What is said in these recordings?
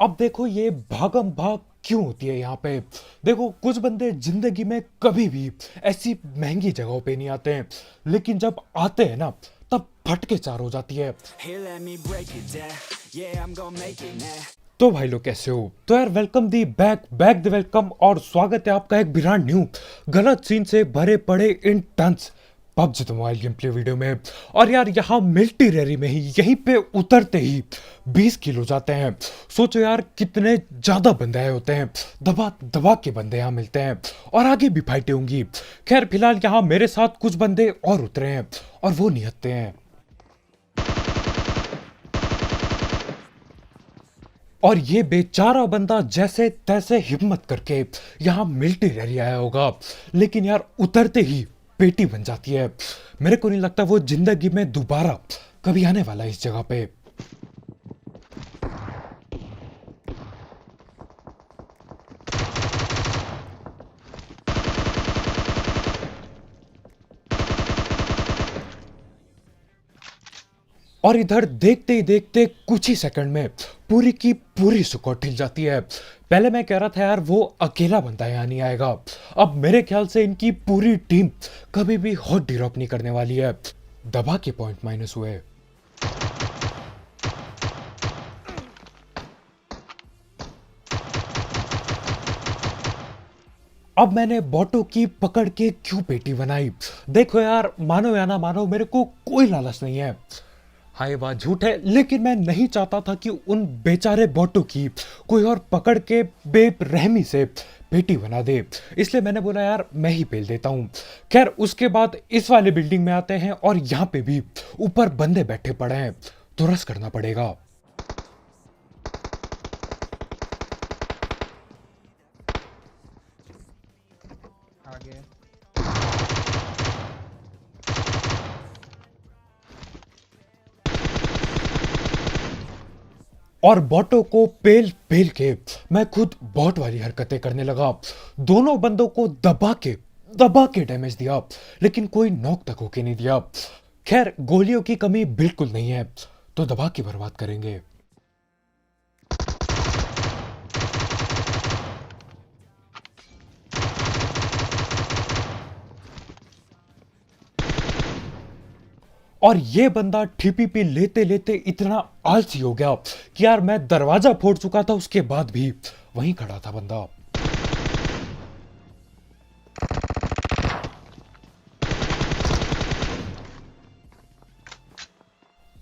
अब देखो ये भागम भाग क्यों होती है यहाँ पे। देखो कुछ बंदे जिंदगी में कभी भी ऐसी महंगी जगहों पे नहीं आते हैं, लेकिन जब आते हैं ना तब फटके चार हो जाती है। Here, let me break it down. Yeah, I'm gonna make it now. तो भाई लोग कैसे हो? तो यार welcome the back back the welcome और स्वागत है आपका एक ब्रांड न्यू गलत सीन से भरे पड़े intense PUBG the mobile game play video में। और यार यहाँ मिल्टी रेरी में ही यहीं पे उतरते ही 20 किलो जाते हैं। सोचो यार कितने ज्यादा बंदे आए होते हैं, दबा दबा के बंदे यहाँ मिलते हैं और आगे भी फाइटें होंगी। खैर फिलहाल यहाँ मेरे साथ कुछ बंदे और उतरे हैं और वो निहत्ते हैं। और ये बेचारा बंदा जैसे तैसे हिम्मत करके यहाँ मिलिट्री रैली आया होगा, लेकिन यार उतरते ही पेटी बन जाती है। मेरे को नहीं लगता वो जिंदगी में दोबारा कभी आने वाला है इस जगह पे। और इधर देखते ही देखते कुछ ही सेकंड में पूरी की पूरी स्क्वाड हिल जाती है। पहले मैं कह रहा था यार वो अकेला बंदा यहाँ नहीं आएगा, अब मेरे ख्याल से इनकी पूरी टीम कभी भी हॉट ड्रॉप नहीं करने वाली है। दबा के पॉइंट माइनस हुए। अब मैंने बॉटो की पकड़ के क्यों पेटी बनाई? देखो यार मानो या ना मानो मेरे को कोई लालच नहीं है, हाँ ये बात झूठ है, लेकिन मैं नहीं चाहता था कि उन बेचारे बॉटों की कोई और पकड़ के बेरहमी से पेटी बना दे, इसलिए मैंने बोला यार मैं ही पेल देता हूँ। खैर उसके बाद इस वाले बिल्डिंग में आते हैं और यहाँ पे भी ऊपर बंदे बैठे पड़े हैं, तो रस करना पड़ेगा। आगे और बॉटों को पेल पेल के मैं खुद बॉट वाली हरकतें करने लगा। दोनों बंदों को दबा के डैमेज दिया, लेकिन कोई नॉक तक होके नहीं दिया। खैर गोलियों की कमी बिल्कुल नहीं है, तो दबा के बर्बाद करेंगे। और ये बंदा टीपीपी लेते लेते इतना आलसी हो गया कि यार मैं दरवाजा फोड़ चुका था, उसके बाद भी वहीं खड़ा था बंदा।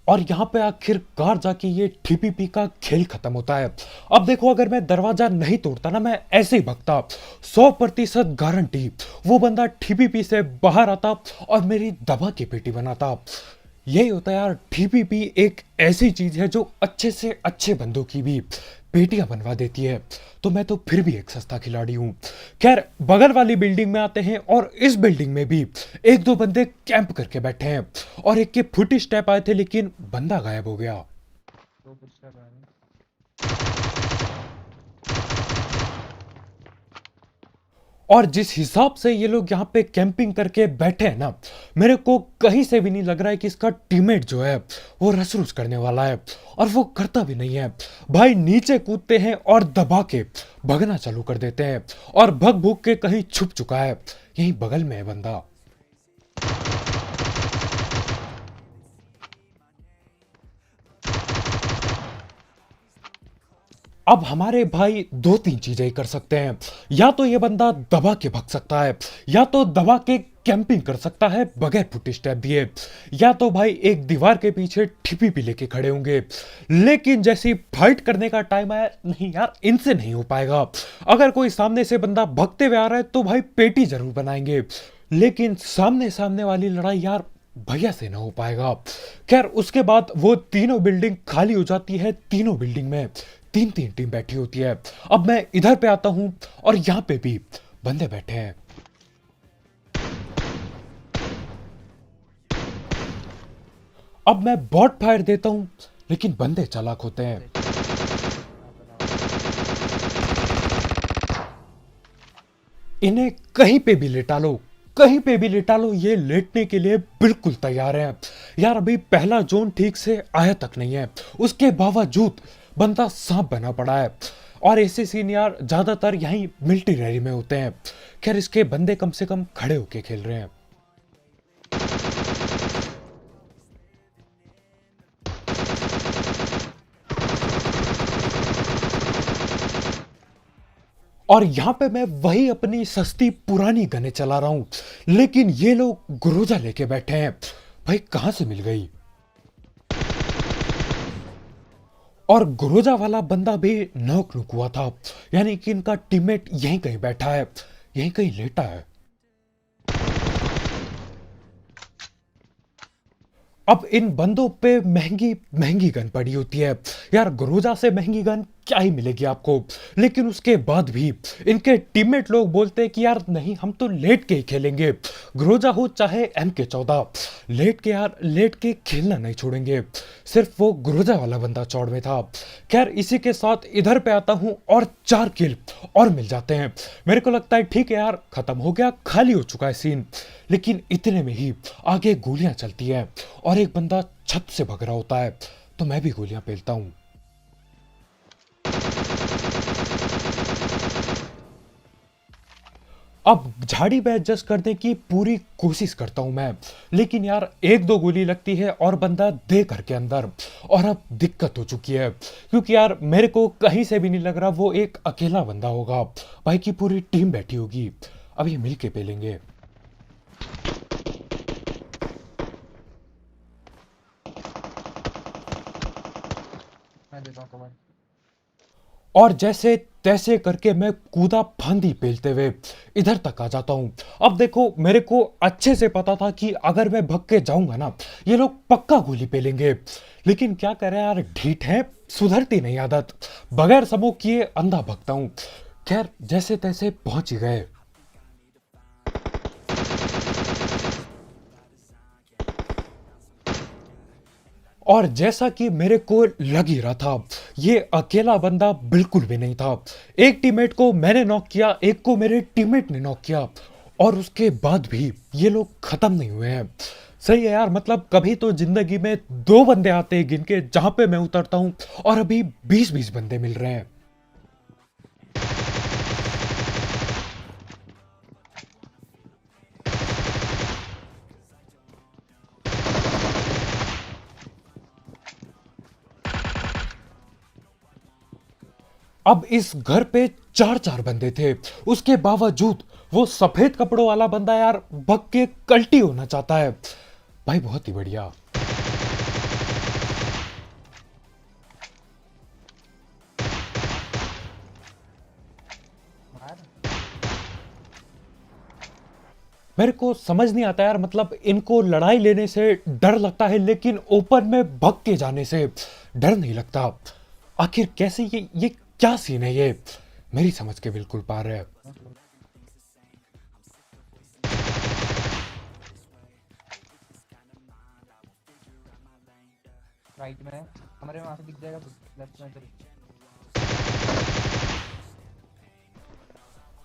और यहां पे आखिरकार जाके ये टीपीपी का खेल खत्म होता है। अब देखो अगर मैं दरवाजा नहीं तोड़ता ना, मैं ऐसे ही भगता, 100% गारंटी वो बंदा टीपीपी से बाहर आता और मेरी दबा की पेटी बनाता। यही होता है यार, टीपीपी एक ऐसी चीज है जो अच्छे से अच्छे बंदों की भी पेटियां बनवा देती है, तो मैं तो फिर भी एक सस्ता खिलाड़ी हूं। खैर बगल वाली बिल्डिंग में आते हैं और इस बिल्डिंग में भी एक दो बंदे कैंप करके बैठे हैं और एक के फुट स्टेप आए थे, लेकिन बंदा गायब हो गया। दो पुस्तक आ रहे और जिस हिसाब से ये लोग यहाँ पे कैंपिंग करके बैठे हैं ना, मेरे को कहीं से भी नहीं लग रहा है कि इसका टीममेट जो है वो रसरूस करने वाला है, और वो करता भी नहीं है। भाई नीचे कूदते हैं और दबा के भगना चालू कर देते हैं, और भग भूग के कहीं छुप चुका है, यहीं बगल में है बंदा। अब हमारे भाई दो तीन चीजें ही कर सकते हैं, या तो ये बंदा दबा के भाग सकता है, या तो दबा के कैंपिंग कर सकता है बगैर फुट स्टेप दिए, या तो भाई एक दीवार के पीछे ठिपी भी लेके खड़े होंगे। लेकिन जैसे फाइट करने का टाइम आया, नहीं यार इनसे नहीं हो पाएगा। अगर कोई सामने से बंदा भगते हुए आ रहा है तो भाई पेटी जरूर बनाएंगे, लेकिन सामने सामने वाली लड़ाई यार भैया से ना हो पाएगा। खैर उसके बाद वो तीनों बिल्डिंग खाली हो जाती है, तीनों बिल्डिंग में तीन तीन टीम बैठी होती है। अब मैं इधर पे आता हूं और यहां पे भी बंदे बैठे हैं। अब मैं बॉट फायर देता हूं, लेकिन बंदे चालाक होते हैं। इन्हें कहीं पे भी लेटा लो, कहीं पे भी लेटा लो, ये लेटने के लिए बिल्कुल तैयार है। यार अभी पहला जोन ठीक से आया तक नहीं है, उसके बावजूद बंदा सांप बना पड़ा है। और ऐसे सीन यार ज्यादातर यहीं मिलिट्री रैली में होते हैं। खैर इसके बंदे कम से कम खड़े होके खेल रहे हैं। और यहां पे मैं वही अपनी सस्ती पुरानी गने चला रहा हूं, लेकिन ये लोग गुरोजा लेके बैठे हैं। भाई कहां से मिल गई? और गुरोजा वाला बंदा भी नॉक नुक हुआ था, यानी कि इनका टीममेट यहीं कहीं बैठा है, यहीं कहीं लेटा है। अब इन बंदों पे महंगी महंगी गन पड़ी होती है यार। गुरोजा से महंगी गन क्या ही मिलेगी आपको, लेकिन उसके बाद भी इनके टीममेट लोग बोलते हैं कि यार नहीं, हम तो लेट के ही खेलेंगे। गुरोजा हो चाहे MK14, लेट के यार, लेट के खेलना नहीं छोड़ेंगे। सिर्फ वो गुरोजा वाला बंदा चौड़ में था। खैर इसी के साथ इधर पे आता हूं और 4 किल और मिल जाते हैं। मेरे को लगता है ठीक है यार, खत्म हो गया, खाली हो चुका है सीन। लेकिन इतने में ही आगे गोलियां चलती हैं और एक बंदा छत से भग रहा होता है, तो मैं भी गोलियां पेलता हूं। अब झाड़ी में एडजस्ट करने की पूरी कोशिश करता हूं मैं, लेकिन यार एक दो गोली लगती है और बंदा दे करके अंदर। और अब दिक्कत हो चुकी है, क्योंकि यार मेरे को कहीं से भी नहीं लग रहा वो एक अकेला बंदा होगा, भाई की पूरी टीम बैठी होगी। अब ये मिल के पेलेंगे। मैं देता हूँ कवर। और जैसे तैसे करके मैं कूदा फांदी पेलते हुए इधर तक आ जाता हूं। अब देखो मेरे को अच्छे से पता था कि अगर मैं भग के जाऊंगा ना, ये लोग पक्का गोली पेलेंगे। लेकिन क्या करें यार, ढीठ है, सुधरती नहीं आदत। बगैर समूह किए अंधा भगता हूं। खैर जैसे तैसे पहुंच ही गए। और जैसा कि मेरे को लग ही रहा था, ये अकेला बंदा बिल्कुल भी नहीं था। एक टीममेट को मैंने नॉक किया, एक को मेरे टीममेट ने नॉक किया, और उसके बाद भी ये लोग खत्म नहीं हुए हैं। सही है यार, मतलब कभी तो जिंदगी में 2 बंदे आते हैं गिन के जहां पे मैं उतरता हूं, और अभी 20-20 बंदे मिल रहे हैं। अब इस घर पे 4-4 बंदे थे, उसके बावजूद वो सफेद कपड़ों वाला बंदा यार भग के कल्टी होना चाहता है। भाई बहुत ही बढ़िया। मार। मेरे को समझ नहीं आता यार, मतलब इनको लड़ाई लेने से डर लगता है, लेकिन ओपन में भग के जाने से डर नहीं लगता। आखिर कैसे ये क्या सीन है ये, मेरी समझ के बिल्कुल पार है। राइट में है, कमरे में वहां से दिख जाएगा, लेफ्ट में तेरे।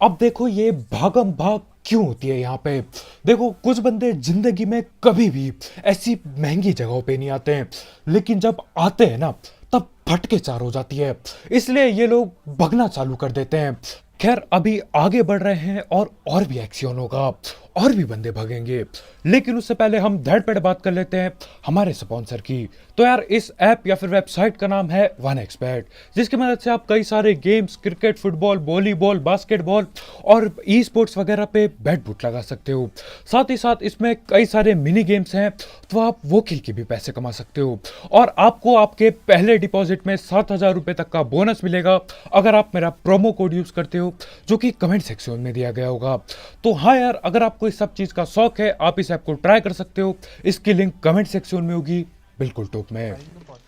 अब देखो ये भागम भाग क्यों होती है यहाँ पे। देखो कुछ बंदे जिंदगी में कभी भी ऐसी महंगी जगहों पे नहीं आते हैं, लेकिन जब आते हैं ना तब फटके चार हो जाती है, इसलिए ये लोग भगना चालू कर देते हैं। खैर अभी आगे बढ़ रहे हैं और भी एक्शन होगा, और भी बंदे भगेंगे, लेकिन उससे पहले हम धड़ पेड़ बात कर लेते हैं हमारे स्पॉन्सर की। तो यार इस ऐप या फिर वेबसाइट का नाम है 1xBet, जिसकी मदद से आप कई सारे games, cricket, football, volleyball, basketball और ई स्पोर्ट्स वगैरह पे बैट बुट लगा सकते हो। साथ ही साथ इसमें कई सारे मिनी गेम्स हैं, तो आप वो खेल के भी पैसे कमा सकते हो, और आपको आपके पहले डिपॉजिट में 7,000 रुपए तक का बोनस मिलेगा अगर आप मेरा प्रोमो कोड यूज करते हो, जो कि कमेंट सेक्शन में दिया गया होगा। तो हाँ यार, अगर आपको इस सब चीज का शौक है, आप इस ऐप को ट्राई कर सकते हो। इसकी लिंक कमेंट सेक्शन में होगी, बिल्कुल टॉप में। भाई तो बहुत।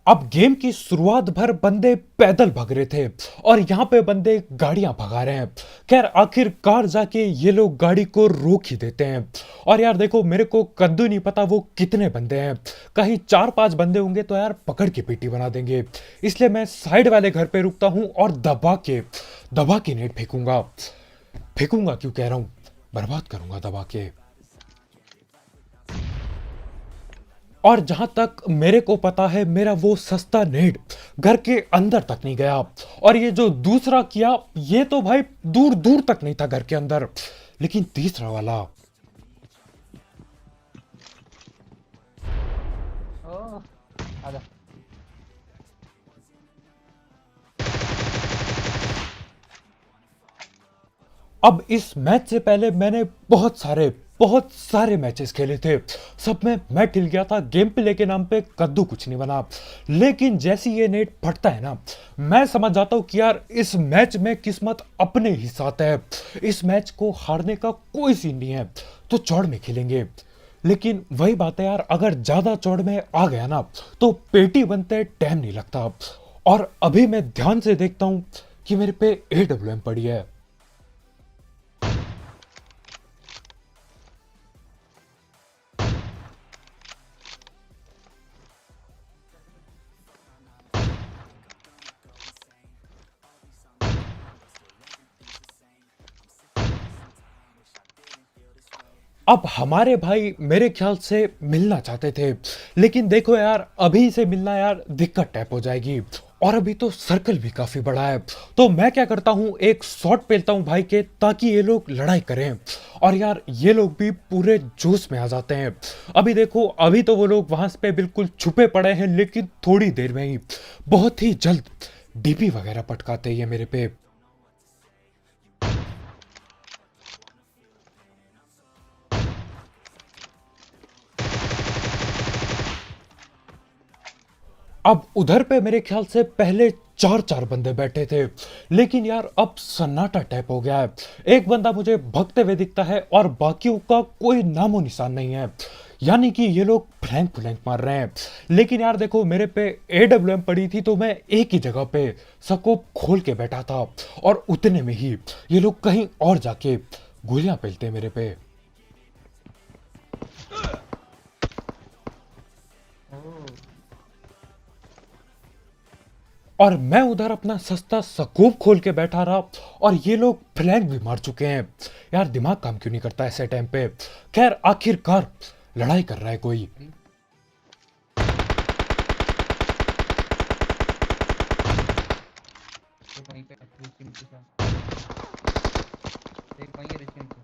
अब गेम की शुरुआत भर बंदे पैदल भाग रहे थे और यहाँ पे बंदे गाड़ियां भगा रहे हैं। खैर आखिरकार जाके ये लोग गाड़ी को रोक ही देते हैं। और यार देखो मेरे को कद्दू नहीं पता वो कितने बंदे हैं, कहीं 4-5 बंदे होंगे तो यार पकड़ के पीटी बना देंगे। इसलिए मैं साइड वाले घर पे रुकता हूँ और दबा के नेट फेंकूंगा। फेंकूंगा क्यों कह रहा हूँ, बर्बाद करूंगा दबा के। और जहां तक मेरे को पता है मेरा वो सस्ता नेट घर के अंदर तक नहीं गया, और ये जो दूसरा किया ये तो भाई दूर दूर तक नहीं था घर के अंदर, लेकिन तीसरा वाला ओ आजा। अब इस मैच से पहले मैंने बहुत सारे मैचेस खेले थे, सब में मैं हिल गया था, गेम प्ले के नाम पे कद्दू कुछ नहीं बना। लेकिन जैसे ये नेट फटता है ना, मैं समझ जाता हूँ कि यार इस मैच में किस्मत अपने ही साथ है, इस मैच को हारने का कोई सीन नहीं है, तो चौड़ में खेलेंगे। लेकिन वही बात है यार, अगर ज्यादा चौड़ में आ गया ना तो पेटी बनते टाइम नहीं लगता। और अभी मैं ध्यान से देखता हूँ कि मेरे पे AWM पड़ी है। अब हमारे भाई मेरे ख्याल से मिलना चाहते थे, लेकिन देखो यार अभी से मिलना यार दिक्कत टाइप हो जाएगी, और अभी तो सर्कल भी काफी बड़ा है। तो मैं क्या करता हूँ, एक शॉट पेलता हूँ भाई के, ताकि ये लोग लड़ाई करें। और यार ये लोग भी पूरे जोश में आ जाते हैं। अभी देखो अभी तो वो लोग वहां पे बिल्कुल छुपे पड़े हैं, लेकिन थोड़ी देर में ही बहुत ही जल्द DP वगैरह पटकाते हैं ये मेरे पे। अब उधर पे मेरे ख्याल से पहले 4-4 बंदे बैठे थे, लेकिन यार अब सन्नाटा टाइप हो गया है। एक बंदा मुझे भगते हुए दिखता है और बाकियों का कोई नामो निशान नहीं है, यानी कि ये लोग फ्लैंक मार रहे हैं। लेकिन यार देखो मेरे पे AWM पड़ी थी, तो मैं एक ही जगह पे स्कोप खोल के बैठा था, और उतने में ही ये लोग कहीं और जाके गोलियां पेलते मेरे पे। ओ और मैं उधर अपना सस्ता स्कोप खोल के बैठा रहा, और ये लोग फ्लैंक भी मार चुके हैं। यार दिमाग काम क्यों नहीं करता ऐसे टाइम पे। खैर आखिरकार लड़ाई कर रहा है कोई। एक वहीं पे रेस्टोरेंट के साथ, एक वहीं रेस्टोरेंट के।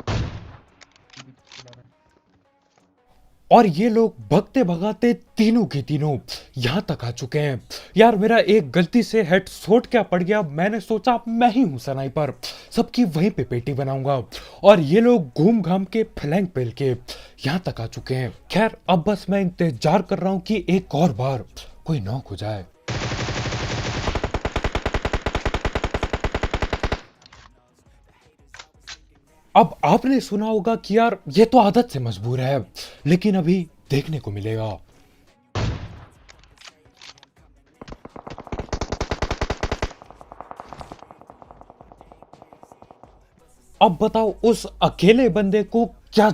और ये लोग भगते भगाते तीनों के तीनों यहां तक आ चुके हैं। यार मेरा एक गलती से हेडशॉट क्या पड़ गया, मैंने सोचा मैं ही हूं स्नाइपर, सबकी वहीं पे पेटी बनाऊंगा, और ये लोग घूम घाम के फ्लैंक पेल के यहां तक आ चुके हैं। खैर अब बस मैं इंतजार कर रहा हूं कि एक और बार कोई नॉक हो जाए। अब आपने सुना होगा कि यार ये तो आदत से मजबूर है, लेकिन अभी देखने को मिलेगा। अब बताओ उस अकेले बंदे को क्या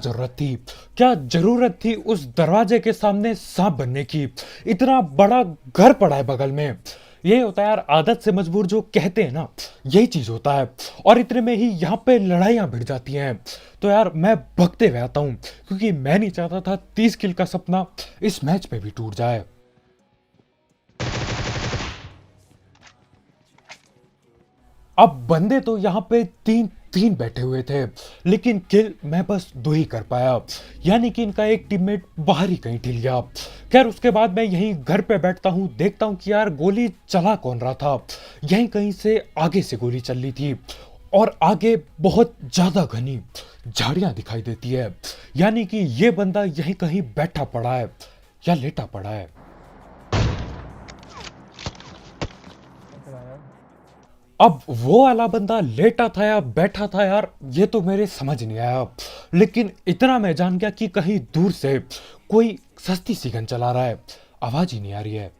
जरूरत थी उस दरवाजे के सामने सांप बनने की। इतना बड़ा घर पड़ा है बगल में। ये होता है यार आदत से मजबूर जो कहते हैं ना, यही चीज होता है। और इतने में ही यहाँ पे लड़ाइयां भिड़ जाती हैं। तो यार मैं भगते हुए आता हूँ, क्योंकि मैं नहीं चाहता था 30 किल का सपना इस मैच पे भी टूट जाए। अब बंदे तो यहाँ पे तीन तीन बैठे हुए थे, लेकिन किल मैं बस 2 ही कर पाया, यानी कि इनका एक टीममेट बाहर ही कहीं ढिल गया। खैर उसके बाद मैं यहीं घर पे बैठता हूँ, देखता हूँ कि यार गोली चला कौन रहा था। यहीं कहीं से आगे से गोली चल रही थी, और आगे बहुत ज्यादा घनी झाड़ियां दिखाई देती है, यानी कि ये बंदा यहीं कहीं बैठा पड़ा है या लेटा पड़ा है। अब वो वाला बंदा लेटा था या बैठा था यार, ये तो मेरे समझ नहीं आया, लेकिन इतना मैं जान गया कि कहीं दूर से कोई सस्ती सी गन चला रहा है, आवाज ही नहीं आ रही है।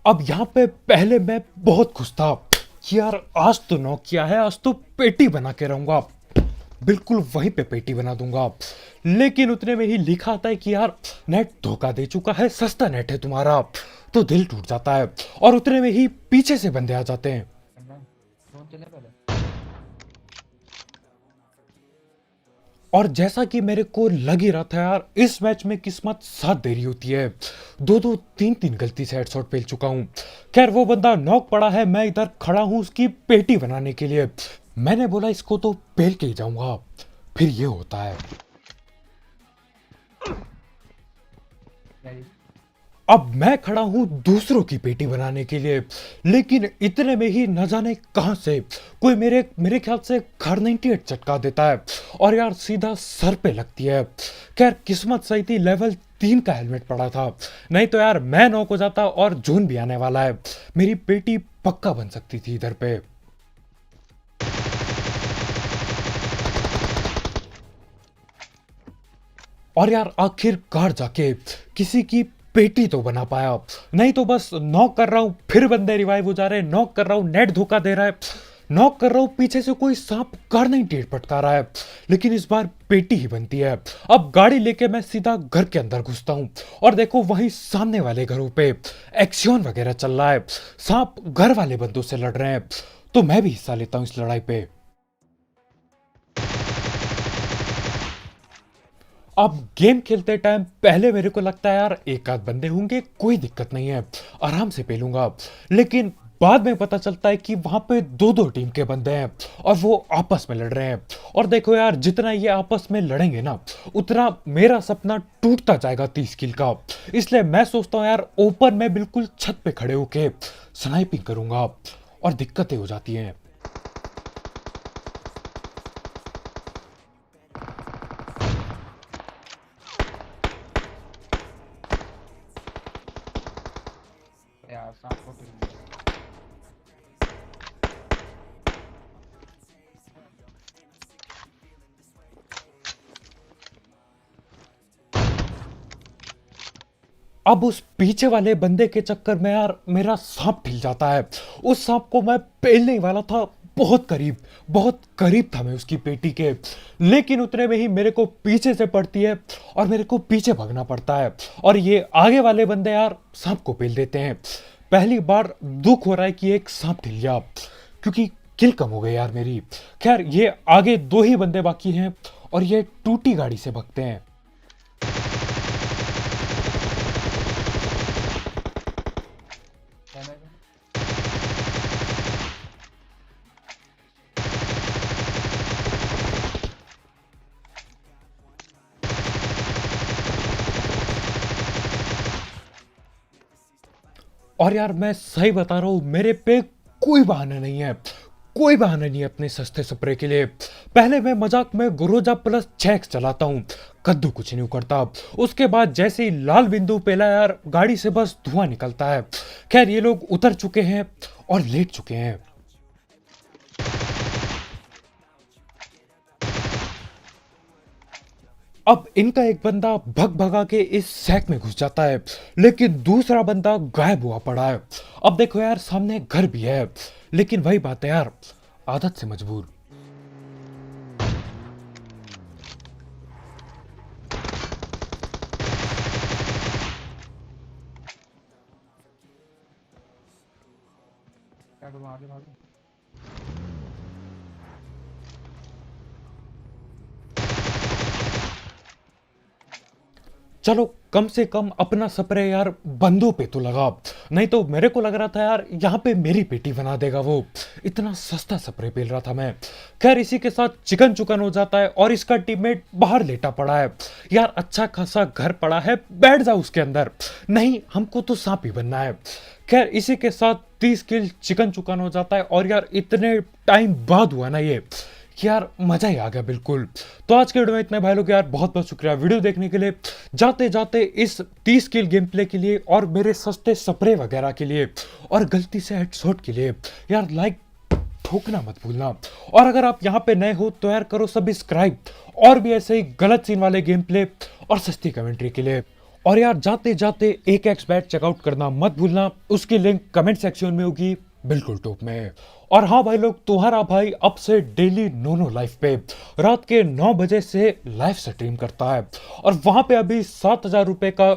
अब यहाँ पे पहले मैं बहुत खुश था कि यार आज तो नॉक किया है, आज तो पेटी बना के रहूंगा, बिल्कुल वहीं पे पेटी बना दूंगा। लेकिन उतने में ही लिखा आता है कि यार नेट धोखा दे चुका है, सस्ता नेट है तुम्हारा। तो दिल टूट जाता है और उतने में ही पीछे से बंदे आ जाते हैं। करना है। फोन चले पहले। और जैसा कि मेरे को लग ही रहा था यार, इस मैच में किस्मत साथ दे रही होती है। दो दो तीन तीन गलती से हेडशॉट पेल चुका हूं। खैर वो बंदा नॉक पड़ा है, मैं इधर खड़ा हूं उसकी पेटी बनाने के लिए। मैंने बोला इसको तो पेल के ही जाऊंगा, फिर ये होता है। नहीं, अब मैं खड़ा हूं दूसरों की पेटी बनाने के लिए, लेकिन इतने में ही न जाने कहां से कोई मेरे मेरे ख्याल से खर 98 चटका देता है और यार सीधा सर पे लगती है। खैर किस्मत सही थी, लेवल 3 का हेलमेट पड़ा था, नहीं तो यार मैं नॉक हो जाता और जोन भी आने वाला है। मेरी पेटी पक्का बन सकती थी इधर पे। और यार आखिरकार जाके किसी की पेटी तो बना पाया, नहीं तो बस नॉक कर रहा हूं फिर बंदे रिवाइव हो जा रहे हैं, नॉक कर रहा हूं नेट धोखा दे रहा है, नॉक कर रहा हूं पीछे से कोई सांप कार नहीं टेढ़ पटका रहा है, लेकिन इस बार पेटी ही बनती है। अब गाड़ी लेके मैं सीधा घर के अंदर घुसता हूं और देखो वहीं सामने वाले घरों पे एक्शन वगैरह चल रहा है, सांप घर वाले बंदों से लड़ रहे हैं, तो मैं भी हिस्सा लेता हूं इस लड़ाई पे। अब गेम खेलते टाइम पहले मेरे को लगता है यार एक आध बंदे होंगे, कोई दिक्कत नहीं है, आराम से पेलूंगा। लेकिन बाद में पता चलता है कि वहां पे दो दो टीम के बंदे हैं और वो आपस में लड़ रहे हैं। और देखो यार जितना ये आपस में लड़ेंगे ना, उतना मेरा सपना टूटता जाएगा 30 किल का। इसलिए मैं सोचता हूँ यार ओपन में बिल्कुल छत पे खड़े होके स्नाइपिंग करूंगा, और दिक्कतें हो जाती हैं। यार सांप को किल किया। अब उस पीछे वाले बंदे के चक्कर में यार मेरा सांप ढिल जाता है। उस सांप को मैं पेलने ही वाला था, बहुत करीब था मैं उसकी पेटी के, लेकिन उतने में ही मेरे को पीछे से पड़ती है और मेरे को पीछे भागना पड़ता है और ये आगे वाले बंदे यार सांप को पेल देते हैं। पहली बार दुख हो रहा है कि एक सांप ढिल गया, क्योंकि किल कम हो गई यार मेरी। खैर ये आगे दो ही बंदे बाकी हैं और ये टूटी गाड़ी से भगते हैं। डैमेज है। और यार मैं सही बता रहा हूं, मेरे पे कोई बहाना नहीं है, कोई बहाना नहीं है अपने सस्ते स्प्रे के लिए। पहले मैं मजाक में गुरोजा प्लस 6x चलाता हूं, कद्दू कुछ नहीं करता। उसके बाद जैसे ही लाल बिंदु पेला यार, गाड़ी से बस धुआं निकलता है। खैर ये लोग उतर चुके हैं और लेट चुके हैं। अब इनका एक बंदा भग भगा के इस सैक में घुस जाता है, लेकिन दूसरा बंदा गायब हुआ पड़ा है। अब देखो यार सामने घर भी है, लेकिन वही बात है यार, आदत से मजबूर। क्या करूँ आगे भागूं? चलो कम से कम अपना स्प्रे यार बंदों पे तो लगा, नहीं तो मेरे को लग रहा था यार यहाँ पे मेरी पेटी बना देगा वो, इतना सस्ता स्प्रे पेल रहा था मैं। खैर इसी के साथ चिकन चुकन हो जाता है और इसका टीममेट बाहर लेटा पड़ा है। यार अच्छा खासा घर पड़ा है, बैठ जाओ उसके अंदर, नहीं हमको तो सांप ही बनना है। खैर इसी के साथ 30 किल चिकन चुकन हो जाता है और यार इतने टाइम बाद हुआ ना ये, कि यार मजा ही आ गया बिल्कुल। तो आज के वीडियो में इतने भाई लोग, यार बहुत बहुत शुक्रिया वीडियो देखने के लिए। जाते जाते इस 30 किल गेम प्ले के लिए और मेरे सस्ते स्प्रे वगैरह के लिए और गलती से हेडशॉट के लिए यार लाइक ठोकना मत भूलना। और अगर आप यहाँ पे नए हो तो यार करो सब्सक्राइब, और भी ऐसे ही गलत सीन वाले गेम प्ले और सस्ती कमेंट्री के लिए। और यार जाते जाते एक एक्स बैट चेकआउट करना मत भूलना, उसकी लिंक कमेंट सेक्शन में होगी बिल्कुल टॉप में। और हाँ भाई लोग, तुम्हारा भाई अब से डेली नोनो लाइफ पे रात के 9 बजे से लाइव स्ट्रीम करता है, और वहां पे अभी 7,000 रुपए का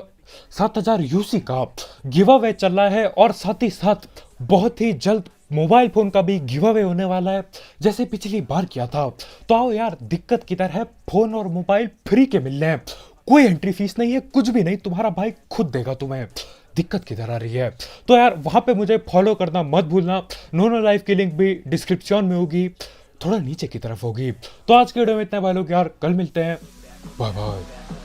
7,000 यूसी का गिव अवे चल रहा है, और साथ ही साथ बहुत ही जल्द मोबाइल फोन का भी गिव अवे होने वाला है जैसे पिछली बार किया था। तो आओ यार, दिक्कत किधर है, फोन और मोबाइल फ्री के मिल रहे हैं, कोई एंट्री फीस नहीं है, कुछ भी नहीं, तुम्हारा भाई खुद देगा तुम्हें, दिक्कत किधर आ रही है। तो यार वहां पे मुझे फॉलो करना मत भूलना, नोनो लाइव की लिंक भी डिस्क्रिप्शन में होगी, थोड़ा नीचे की तरफ होगी। तो आज के वीडियो में इतना भाई लोग यार, कल मिलते हैं, बाय बाय।